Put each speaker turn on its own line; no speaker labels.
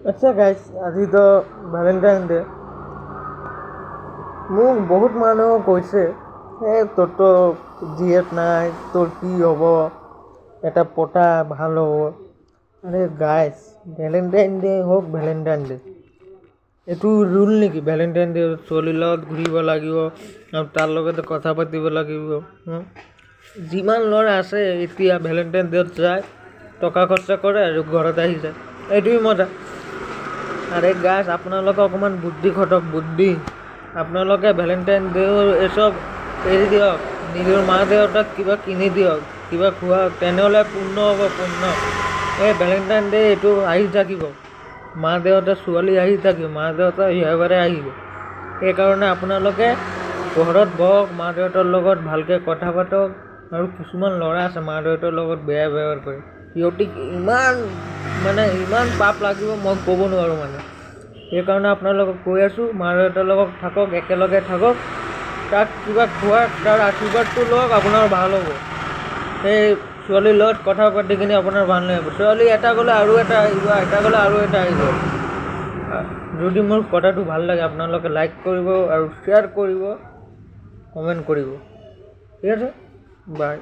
আচ্ছা গাইছ, আজি তো ভেলেণ্টাইন ডে। মোক বহুত মানুহে কৈছে তোৰতো জীয়েক নাই, তোৰ কি হ'ব, এটা পতা ভাল হ'ব। আৰে গাইছ, ভেলেণ্টাইন ডে হওক ভেলেণ্টাইন ডে, এইটো ৰুল নেকি? ভেলেণ্টাইন ডে ছোৱালীৰ লগত ঘূৰিব লাগিব আৰু তাৰ লগতে কথা পাতিব লাগিব। যিমান ল'ৰা আছে এতিয়া ভেলেণ্টাইন ডেত যায়, টকা খৰচা কৰে আৰু ঘৰত আহি যায়, এইটোৱে মজা। আৰে গাইছ, আপোনালোকে অকণমান বুদ্ধি খটক, বুদ্ধি। আপোনালোকে ভেলেণ্টাইন ডে এইচব এৰি দিয়ক, নিজৰ মা দেউতাক কিবা কিনি দিয়ক, কিবা খুৱাওক, তেনেহ'লে পূৰ্ণ হ'ব, পূৰ্ণ। এই ভেলেণ্টাইন ডে এইটো আহি থাকিব, মা দেউতা ছোৱালী আহি থাকিব, মা দেউতা এবাৰে আহিব। সেইকাৰণে আপোনালোকে ঘৰত বহক, মা দেউতাৰ লগত ভালকৈ কথা পাতক। আৰু কিছুমান ল'ৰা আছে মা দেউতাৰ লগত বেয়া ব্যৱহাৰ কৰে, সিহঁতি ইমান পাপ লাগিব মই ক'ব নোৱাৰোঁ মানে। সেইকাৰণে আপোনালোকক কৈ আছোঁ, মা দেউতাৰ লগত থাকক, একেলগে থাকক, তাক কিবা খোৱাক, তাৰ আশীৰ্বাদটো লওক, আপোনাৰ ভাল হ'ব। সেই ছোৱালীৰ লগত কথা পাতি কিনে আপোনাৰ ভাল লাগিব। ছোৱালী এটা গ'লে আৰু এটা আহিব, এটা গ'লে আৰু এটা আহিব। যদি মোৰ কথাটো ভাল লাগে আপোনালোকে লাইক কৰিব আৰু শ্বেয়াৰ কৰিব, কমেণ্ট কৰিব। ঠিক আছে, বাই।